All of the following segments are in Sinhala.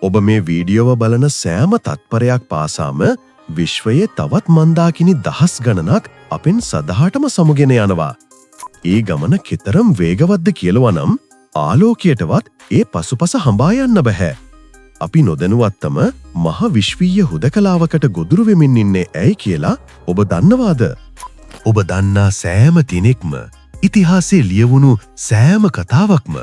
ඔබ මේ වීඩියෝව බලන සෑම තත්පරයක් පාසාම විශ්වයේ තවත් මන්දාකිනි දහස් ගණනක් අපෙන් සදහටම සමුගෙන යනවා. ඒ ගමන කෙතරම් වේගවත්ද කියලවනම් ආලෝකයටවත් ඒ පසුපස හඹා යන්න බෑ. අපි නොදැනුවත්තම මහ විශ්වීය හුදකලාවකට ගොදුරු වෙමින් ඉන්නේ ඇයි කියලා ඔබ දන්නවාද? ඔබ දන්නා සෑම දිනෙකම ඉතිහාසයේ ලියවුණු සෑම කතාවක්ම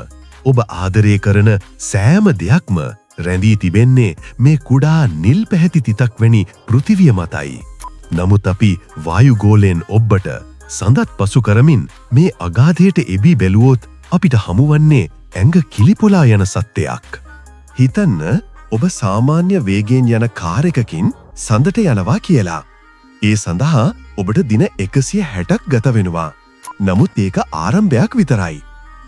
ඔබ ආදරය කරන සෑම දෙයක්ම රැඳී තිබෙන්නේ මේ කුඩා නිල් පැහැති තිතක් වැනි පෘථිවිය මතයි. නමුත් අපි වායුගෝලයෙන් ඔබ්බට සඳත් පසු කරමින් මේ අගාධයට එබී බැලුවොත් අපිට හමුවන්නේ ඇඟ කිලිපොලා යන සත්‍යයක්. හිතන්න ඔබ සාමාන්‍ය වේගයෙන් යන කාර් එකකින් සඳට යනවා කියලා. ඒ සඳහා ඔබට දින 160ක් ගත වෙනවා. නමුත් ඒක ආරම්භයක් විතරයි.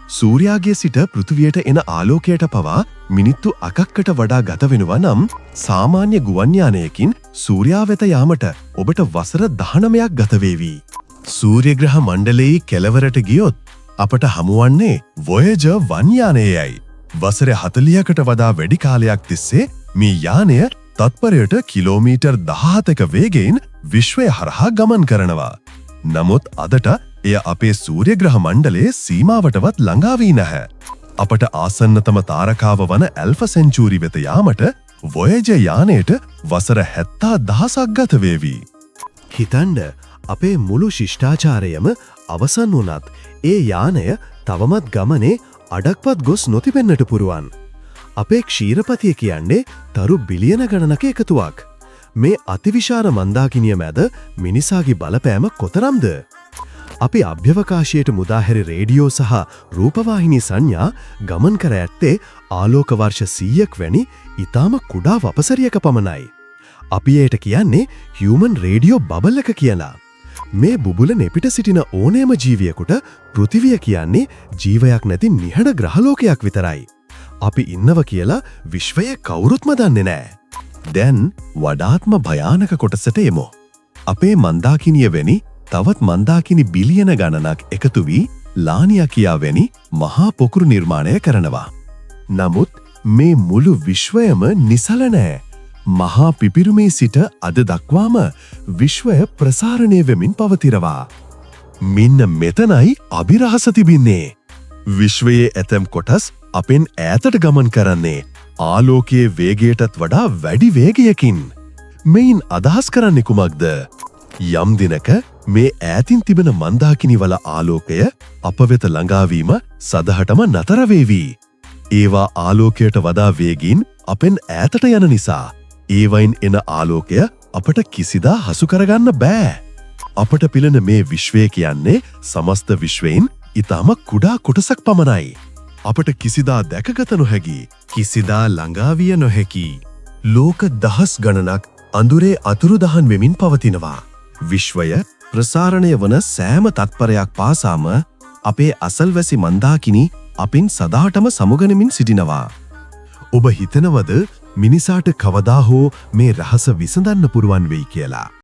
සූර්යාගේ සිට පෘථිවියට එන ආලෝකයට පවා මිනිත්තු 8කට වඩා ගත වෙනවා නම් සාමාන්‍ය ගුවන් යානයකින් සූර්යා වෙත යාමට ඔබට වසර 19ක් ගත වේවි. සූර්ය ග්‍රහ මණ්ඩලයේ කෙළවරට ගියොත් අපට හමුවන්නේ Voyager 1 යානයයි. වසර 40කට වඩා වැඩි කාලයක් තිස්සේ මේ යානය තත්පරයට කිලෝමීටර් 17ක වේගයෙන් විශ්වය හරහා ගමන් කරනවා. නමුත් අදට එය අපේ සූර්ය ග්‍රහ මණ්ඩලයේ සීමාවටවත් ළඟා වී නැහැ. අපට ආසන්නතම තාරකාව වන ඇල්ෆා සෙන්චුරි වෙත යාමට Voyager යානයට වසර 70000ක් ගත වේවි. හිතන්න අපේ මුළු ශිෂ්ටාචාරයම අවසන් වුණත් ඒ යානය තවමත් ගමනේ අඩක්වත් ගොස් නොතිබෙන්නට පුරුවන්. අපේ ක්ෂීරපතිය කියන්නේ තරු බිලියන ගණනක එකතුවක්. මේ අතිවිශාල මන්දාකිනිය මැද මිනිසාගේ බලපෑම කොතරම්ද? අපි අභ්‍යවකාශයට මුදාහැරි රේඩියෝ සහ රූපවාහිනී සංඥා ගමන් කර ඇත්තේ ආලෝක වර්ෂ 100ක් වැනි ඊටාම කුඩා වපසරියක පමණයි. අපි ඒට කියන්නේ හියුමන් රේඩියෝ බබල් එක කියලා. මේ බුබුල නෙපිට සිටින ඕනෑම ජීවියෙකුට පෘථිවිය කියන්නේ ජීවයක් නැති නිහඬ ග්‍රහලෝකයක් විතරයි. අපි ඉන්නව කියලා විශ්වයේ කවුරුත්ම දන්නේ නැහැ. දැන් වඩාත්ම භයානක කොටසට එමු. අපේ මන්දාකිනිය වැනි තවත් මන්දාකිනි බිලියන ගණනක් එකතු වී ලානියා කියා වැනි මහා පොකුරු නිර්මාණය කරනවා. නමුත් මේ මුළු විශ්වයම නිසල නෑ. මහා පිපිරුමේ සිට අද දක්වාම විශ්වය ප්‍රසාරණය වෙමින් පවතිනවා. මෙන්න මෙතනයි අභිරහස තිබින්නේ. විශ්වයේ ඇතැම් කොටස් අපෙන් ඈතට ගමන් කරන්නේ ආලෝකයේ වේගයටත් වඩා වැඩි වේගයකින්. මෙයින් අදහස් කරන්නේ කුමක්ද? යම් දිනක මේ ඈතින් තිබෙන මන්දාකිනි වල ආලෝකය අප වෙත ළඟාවීම සදහටම නතර වේවි. ඒවා ආලෝකයට වඩා වේගින් අපෙන් ඈතට යන නිසා ඒවයින් එන ආලෝකය අපට කිසිදා හසු කරගන්න බෑ. අපට පිළෙන මේ විශ්වය කියන්නේ සමස්ත විශ්වයෙන් ඊටම කුඩා කොටසක් පමණයි. අපට කිසිදා දැකගත නොහැකි, කිසිදා ළඟා විය නොහැකි ලෝක දහස් ගණනක් අඳුරේ අතුරුදහන් වෙමින් පවතිනවා. විශ්වය ප්‍රසාරණය වන සෑම තත්පරයක් පාසාම අපේ අසල්වැසි මන්දාකිනි අපින් සදාටම සමුගනමින් සිටිනවා. ඔබ හිතනවද මිනිසාට කවදා හෝ මේ රහස විසඳන්න පුරුවන් වෙයි කියලා?